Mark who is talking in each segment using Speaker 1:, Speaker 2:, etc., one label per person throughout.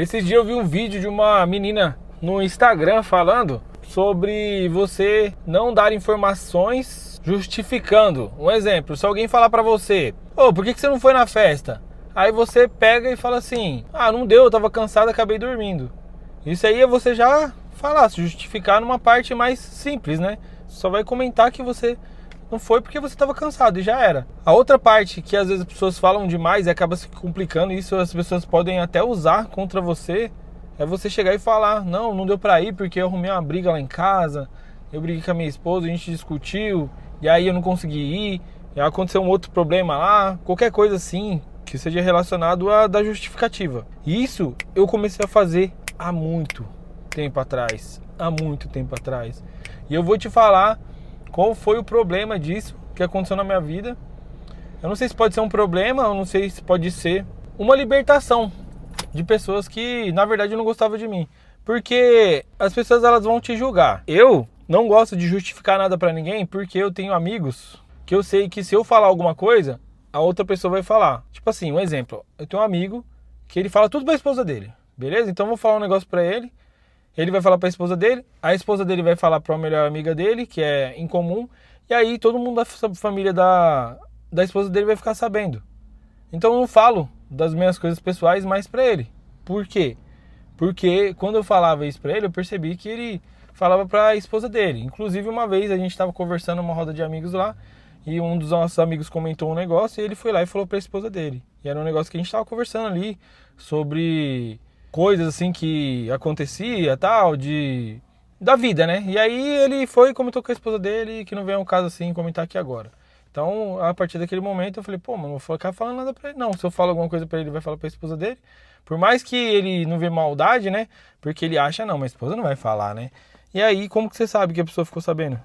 Speaker 1: Esses dias eu vi um vídeo de uma menina no Instagram falando sobre você não dar informações justificando. Um exemplo, se alguém falar pra você: ô, por que você não foi na festa? Aí você pega e fala assim: ah, não deu, eu tava cansado, acabei dormindo. Isso aí é você já falar, se justificar numa parte mais simples, né? Só vai comentar que você não foi porque você estava cansado e já era. A outra parte que às vezes as pessoas falam demais e acaba se complicando, e isso as pessoas podem até usar contra você, é você chegar e falar: não deu pra ir porque eu arrumei uma briga lá em casa, eu briguei com a minha esposa, a gente discutiu, e aí eu não consegui ir, e aconteceu um outro problema lá, qualquer coisa assim que seja relacionado a da justificativa. E isso eu comecei a fazer há muito tempo atrás, e eu vou te falar qual foi o problema disso que aconteceu na minha vida. Eu não sei se pode ser um problema, eu não sei se pode ser uma libertação de pessoas que na verdade não gostavam de mim. Porque as pessoas elas vão te julgar. Eu não gosto de justificar nada pra ninguém, porque eu tenho amigos que eu sei que se eu falar alguma coisa, a outra pessoa vai falar. Tipo assim, um exemplo, eu tenho um amigo que ele fala tudo pra esposa dele, beleza? Então eu vou falar um negócio pra ele, ele vai falar pra esposa dele, a esposa dele vai falar pra melhor amiga dele, que é em comum, e aí todo mundo da família da esposa dele vai ficar sabendo. Então eu não falo das minhas coisas pessoais mais pra ele. Por quê? Porque quando eu falava isso pra ele, eu percebi que ele falava pra esposa dele. Inclusive uma vez a gente tava conversando numa roda de amigos lá, e um dos nossos amigos comentou um negócio, e ele foi lá e falou pra esposa dele. E era um negócio que a gente tava conversando ali sobre coisas assim que acontecia, tal, da vida, né? E aí ele foi e comentou com a esposa dele, que não vem ao caso assim comentar aqui agora. Então, a partir daquele momento eu falei: pô, mano, não vou ficar falando nada pra ele não. Se eu falo alguma coisa pra ele, ele vai falar pra esposa dele. Por mais que ele não vê maldade, né? Porque ele acha: não, mas a esposa não vai falar, né? E aí, como que você sabe que a pessoa ficou sabendo?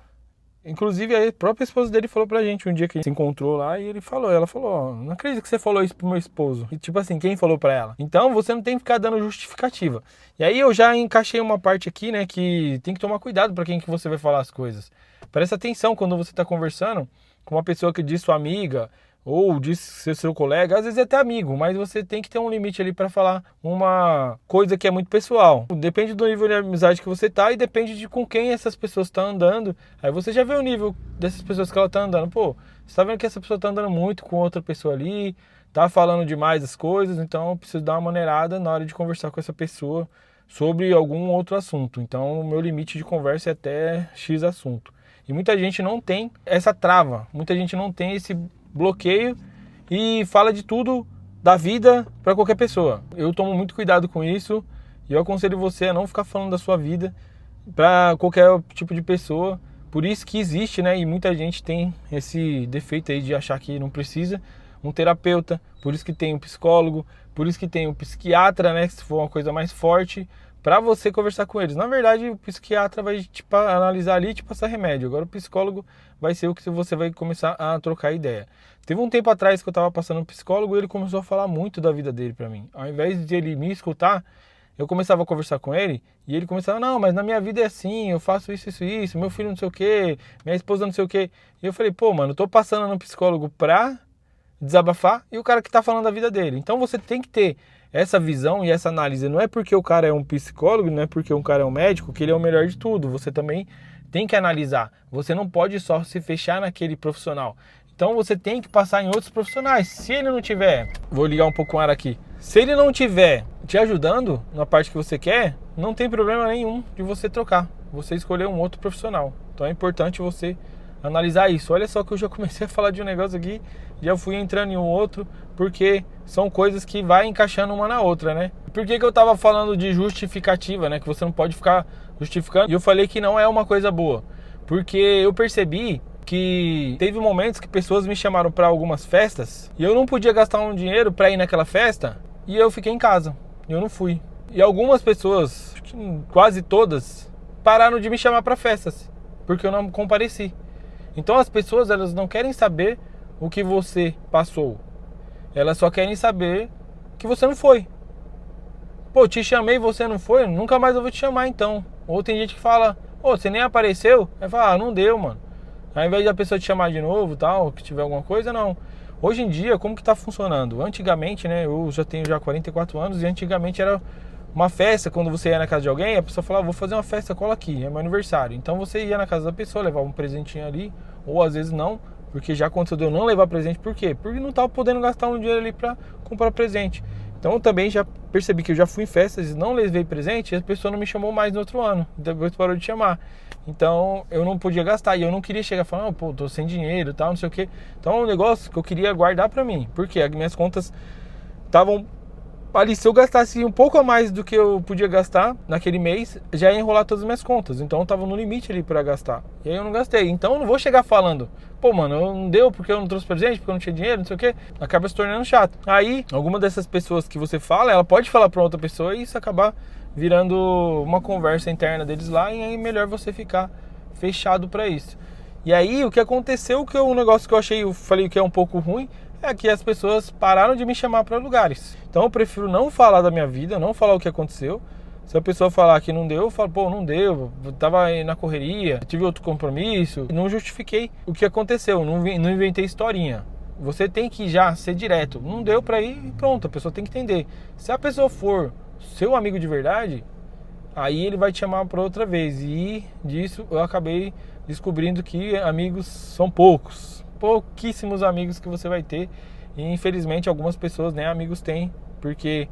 Speaker 1: Inclusive, a própria esposa dele falou pra gente um dia que a gente se encontrou lá, e ela falou: ó, não acredito que você falou isso pro meu esposo. E tipo assim, quem falou pra ela? Então, você não tem que ficar dando justificativa. E aí eu já encaixei uma parte aqui, né, que tem que tomar cuidado pra quem que você vai falar as coisas. Presta atenção quando você tá conversando com uma pessoa que diz sua amiga, ou diz ser seu colega, às vezes é até amigo, mas você tem que ter um limite ali para falar uma coisa que é muito pessoal. Depende do nível de amizade que você tá e depende de com quem essas pessoas estão andando. Aí você já vê o nível dessas pessoas que ela tá andando. Pô, você tá vendo que essa pessoa tá andando muito com outra pessoa ali, tá falando demais as coisas, então eu preciso dar uma maneirada na hora de conversar com essa pessoa sobre algum outro assunto. Então o meu limite de conversa é até X assunto. E muita gente não tem essa trava, muita gente não tem esse bloqueio e fala de tudo da vida para qualquer pessoa. Eu tomo muito cuidado com isso e eu aconselho você a não ficar falando da sua vida para qualquer tipo de pessoa. Por isso que existe, né, e muita gente tem esse defeito aí de achar que não precisa um terapeuta, por isso que tem um psicólogo, por isso que tem um psiquiatra, né, se for uma coisa mais forte, para você conversar com eles. Na verdade, o psiquiatra vai te analisar ali e te passar remédio. Agora o psicólogo vai ser o que você vai começar a trocar ideia. Teve um tempo atrás que eu estava passando um psicólogo e ele começou a falar muito da vida dele para mim. Ao invés de ele me escutar, eu começava a conversar com ele e ele começava: não, mas na minha vida é assim, eu faço isso, meu filho não sei o quê, minha esposa não sei o quê. E eu falei: pô, mano, eu tô passando no psicólogo pra desabafar e o cara que tá falando da vida dele. Então você tem que ter essa visão e essa análise. Não é porque o cara é um psicólogo, não é porque um cara é um médico que ele é o melhor de tudo. Você também tem que analisar. Você não pode só se fechar naquele profissional. Então você tem que passar em outros profissionais. Se ele não tiver, vou ligar um pouco o ar aqui. Se ele não tiver te ajudando na parte que você quer, não tem problema nenhum de você trocar. Você escolher um outro profissional. Então é importante você analisar isso. Olha só que eu já comecei a falar de um negócio aqui, já fui entrando em um outro, porque são coisas que vai encaixando uma na outra, né? Por que eu tava falando de justificativa, né? Que você não pode ficar justificando. E eu falei que não é uma coisa boa, porque eu percebi que teve momentos que pessoas me chamaram para algumas festas e eu não podia gastar um dinheiro para ir naquela festa e eu fiquei em casa, eu não fui. E algumas pessoas, acho que quase todas, pararam de me chamar para festas, porque eu não compareci. Então as pessoas, elas não querem saber o que você passou. Elas só querem saber que você não foi. Pô, te chamei e você não foi? Nunca mais eu vou te chamar então. Ou tem gente que fala: ô, você nem apareceu? Aí fala: ah, não deu, mano. Ao invés da pessoa te chamar de novo, tal, que tiver alguma coisa, não. Hoje em dia, como que tá funcionando? Antigamente, né, eu já tenho 44 anos e antigamente era uma festa, quando você ia na casa de alguém, a pessoa falava, vou fazer uma festa, cola aqui, é meu aniversário. Então você ia na casa da pessoa, levava um presentinho ali, ou às vezes não, porque já aconteceu de eu não levar presente, por quê? Porque não tava podendo gastar um dinheiro ali pra comprar presente. Então eu também já percebi que eu já fui em festas e não levei presente, e a pessoa não me chamou mais no outro ano, depois parou de chamar. Então eu não podia gastar, e eu não queria chegar e falar, pô, tô sem dinheiro e tal, não sei o quê. Então é um negócio que eu queria guardar pra mim, porque as minhas contas estavam ali, se eu gastasse um pouco a mais do que eu podia gastar naquele mês, já ia enrolar todas as minhas contas. Então eu tava no limite ali pra gastar. E aí eu não gastei. Então eu não vou chegar falando, pô, mano, não deu porque eu não trouxe presente, porque eu não tinha dinheiro, não sei o quê. Acaba se tornando chato. Aí, alguma dessas pessoas que você fala, ela pode falar pra outra pessoa e isso acabar virando uma conversa interna deles lá. E aí é melhor você ficar fechado pra isso. E aí o que aconteceu, que é um negócio que eu falei que é um pouco ruim, é que as pessoas pararam de me chamar para lugares. Então eu prefiro não falar da minha vida, não falar o que aconteceu. Se a pessoa falar que não deu, eu falo, pô, não deu, eu tava aí na correria, tive outro compromisso. Não justifiquei o que aconteceu, não inventei historinha. Você tem que já ser direto. Não deu para ir e pronto, a pessoa tem que entender. Se a pessoa for seu amigo de verdade, aí ele vai te chamar para outra vez. E disso eu acabei descobrindo que amigos são pouquíssimos amigos que você vai ter. E infelizmente algumas pessoas nem amigos têm, porque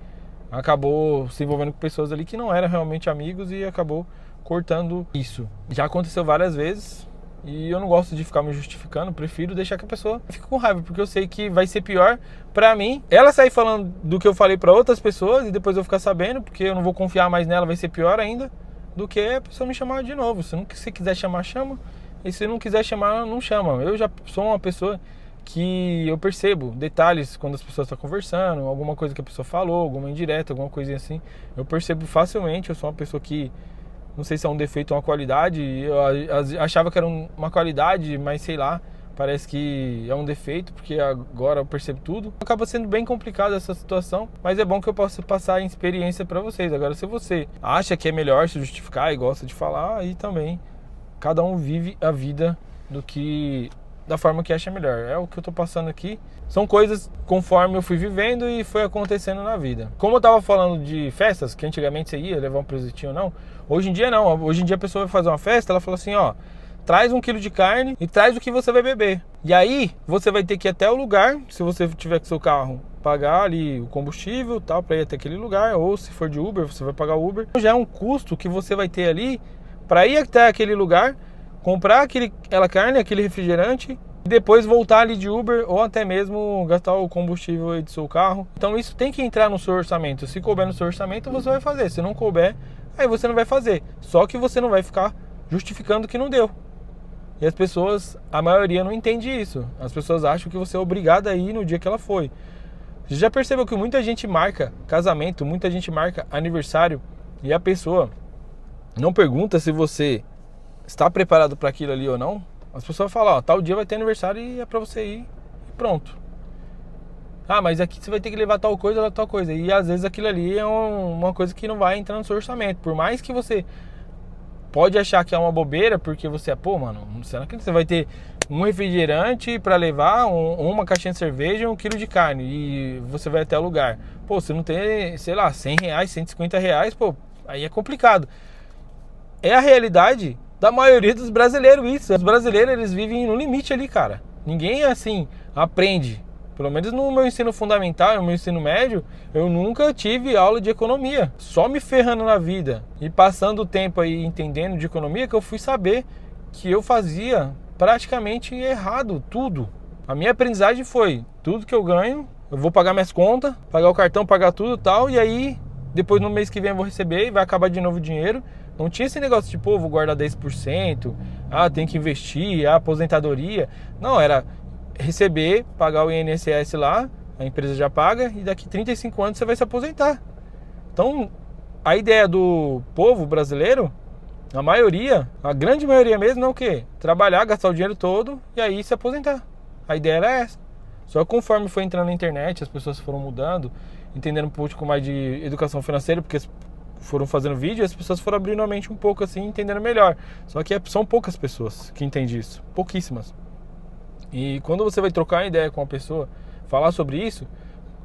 Speaker 1: acabou se envolvendo com pessoas ali que não eram realmente amigos e acabou cortando isso. Já aconteceu várias vezes e eu não gosto de ficar me justificando, prefiro deixar que a pessoa fique com raiva, porque eu sei que vai ser pior pra mim ela sair falando do que eu falei pra outras pessoas e depois eu ficar sabendo, porque eu não vou confiar mais nela, vai ser pior ainda do que a pessoa me chamar de novo. Se quiser chamar, chama. E se não quiser chamar, não chama. Eu já sou uma pessoa que eu percebo detalhes quando as pessoas estão conversando, alguma coisa que a pessoa falou, alguma indireta, alguma coisinha assim. Eu percebo facilmente. Eu sou uma pessoa que, não sei se é um defeito ou uma qualidade. Eu achava que era uma qualidade, mas sei lá, parece que é um defeito, porque agora eu percebo tudo. Acaba sendo bem complicado essa situação, mas é bom que eu possa passar a experiência para vocês. Agora, se você acha que é melhor se justificar e gosta de falar, aí também cada um vive a vida da forma que acha melhor. É o que eu tô passando aqui. São coisas conforme eu fui vivendo e foi acontecendo na vida. Como eu tava falando de festas, que antigamente você ia levar um presentinho ou não, hoje em dia não. Hoje em dia a pessoa vai fazer uma festa, ela fala assim, ó, traz 1 quilo de carne e traz o que você vai beber. E aí você vai ter que ir até o lugar, se você tiver com seu carro, pagar ali o combustível tal, para ir até aquele lugar, ou se for de Uber, você vai pagar o Uber. Já é um custo que você vai ter ali para ir até aquele lugar, comprar aquela carne, aquele refrigerante e depois voltar ali de Uber ou até mesmo gastar o combustível aí do seu carro. Então isso tem que entrar no seu orçamento. Se couber no seu orçamento, você vai fazer. Se não couber, aí você não vai fazer. Só que você não vai ficar justificando que não deu. E as pessoas, a maioria não entende isso. As pessoas acham que você é obrigado a ir no dia que ela foi. Você já percebeu que muita gente marca casamento, muita gente marca aniversário e a pessoa não pergunta se você está preparado para aquilo ali ou não? As pessoas falam, ó, tal dia vai ter aniversário e é para você ir e pronto. Ah, mas aqui você vai ter que levar tal coisa, tal coisa. E às vezes aquilo ali é uma coisa que não vai entrar no seu orçamento. Por mais que você pode achar que é uma bobeira, porque você pô, mano, será que você vai ter um refrigerante para levar, uma caixinha de cerveja e 1 quilo de carne e você vai até o lugar? Pô, você não tem, sei lá, R$100, R$150, pô, aí é complicado. É a realidade da maioria dos brasileiros isso. Os brasileiros, eles vivem no limite ali, cara. Ninguém, assim, aprende. Pelo menos no meu ensino fundamental, no meu ensino médio, eu nunca tive aula de economia. Só me ferrando na vida e passando o tempo aí entendendo de economia que eu fui saber que eu fazia praticamente errado tudo. A minha aprendizagem foi, tudo que eu ganho, eu vou pagar minhas contas, pagar o cartão, pagar tudo e tal, e aí depois no mês que vem eu vou receber e vai acabar de novo o dinheiro. Não tinha esse negócio de, pô, vou guardar 10%, tem que investir, aposentadoria. Não, era receber, pagar o INSS lá, a empresa já paga, e daqui 35 anos você vai se aposentar. Então, a ideia do povo brasileiro, a grande maioria mesmo, é o quê? Trabalhar, gastar o dinheiro todo e aí se aposentar. A ideia era essa. Só que conforme foi entrando na internet, as pessoas foram mudando, entendendo um pouco mais de educação financeira, porque foram fazendo vídeo e as pessoas foram abrindo a mente um pouco assim, entendendo melhor. Só que são poucas pessoas que entendem isso, pouquíssimas. E quando você vai trocar uma ideia com uma pessoa, falar sobre isso,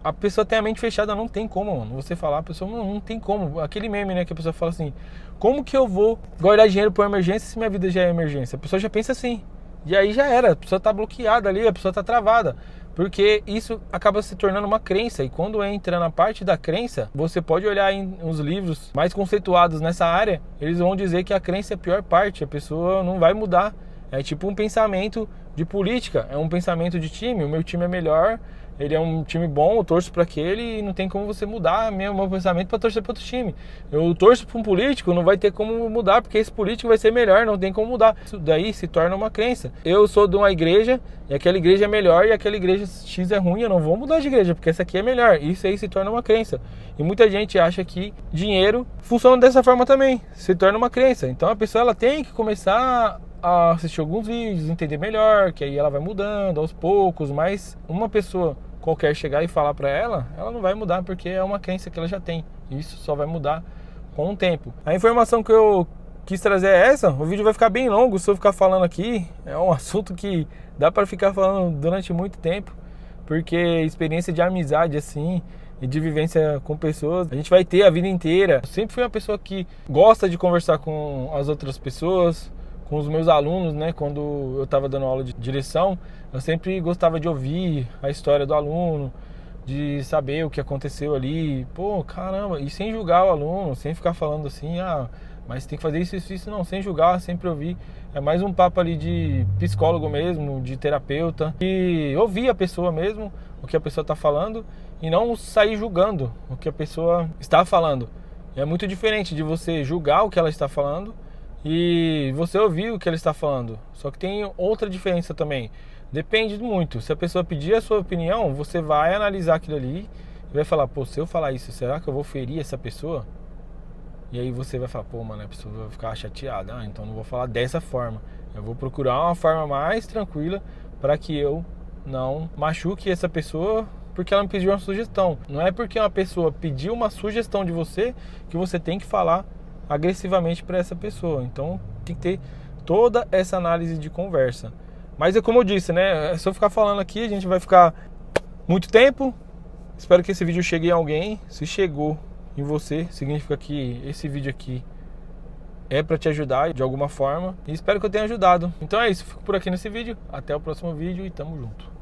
Speaker 1: a pessoa tem a mente fechada, não tem como, mano. Você falar, a pessoa não tem como. Aquele meme, né, que a pessoa fala assim: como que eu vou guardar dinheiro por emergência se minha vida já é emergência? A pessoa já pensa assim. E aí já era, a pessoa tá bloqueada ali, a pessoa tá travada. Porque isso acaba se tornando uma crença. E quando entra na parte da crença, você pode olhar em uns livros mais conceituados nessa área, eles vão dizer que a crença é a pior parte, a pessoa não vai mudar. É tipo um pensamento de política, é um pensamento de time. O meu time é melhor, ele é um time bom, eu torço para aquele e não tem como você mudar meu pensamento para torcer para outro time. Eu torço para um político, não vai ter como mudar, porque esse político vai ser melhor, não tem como mudar. Isso daí se torna uma crença. Eu sou de uma igreja e aquela igreja é melhor e aquela igreja X é ruim, eu não vou mudar de igreja, porque essa aqui é melhor. Isso aí se torna uma crença. E muita gente acha que dinheiro funciona dessa forma também, se torna uma crença. Então a pessoa ela tem que começar a assistir alguns vídeos, entender melhor, que aí ela vai mudando aos poucos, mas uma pessoa qualquer chegar e falar pra ela, ela não vai mudar porque é uma crença que ela já tem. Isso só vai mudar com o tempo. A informação que eu quis trazer é essa. O vídeo vai ficar bem longo se eu ficar falando aqui. É um assunto que dá pra ficar falando durante muito tempo, porque experiência de amizade assim e de vivência com pessoas a gente vai ter a vida inteira. Eu sempre fui uma pessoa que gosta de conversar com as outras pessoas, com os meus alunos, né? Quando eu estava dando aula de direção, eu sempre gostava de ouvir a história do aluno, de saber o que aconteceu ali. Pô, caramba, e sem julgar o aluno, sem ficar falando assim, mas tem que fazer isso, não, sem julgar, sempre ouvir. É mais um papo ali de psicólogo mesmo, de terapeuta, e ouvir a pessoa mesmo, o que a pessoa está falando, e não sair julgando o que a pessoa está falando. É muito diferente de você julgar o que ela está falando e você ouvir o que ela está falando. Só que tem outra diferença também. Depende muito. Se a pessoa pedir a sua opinião, você vai analisar aquilo ali e vai falar: pô, se eu falar isso, será que eu vou ferir essa pessoa? E aí você vai falar: pô, mano, a pessoa vai ficar chateada. Então não vou falar dessa forma. Eu vou procurar uma forma mais tranquila para que eu não machuque essa pessoa porque ela me pediu uma sugestão. Não é porque uma pessoa pediu uma sugestão de você que você tem que falar agressivamente para essa pessoa. Então tem que ter toda essa análise de conversa. Mas é como eu disse, né? Se eu ficar falando aqui, a gente vai ficar muito tempo. Espero que esse vídeo chegue em alguém. Se chegou em você, significa que esse vídeo aqui é para te ajudar de alguma forma. E espero que eu tenha ajudado. Então é isso, fico por aqui nesse vídeo. Até o próximo vídeo e tamo junto.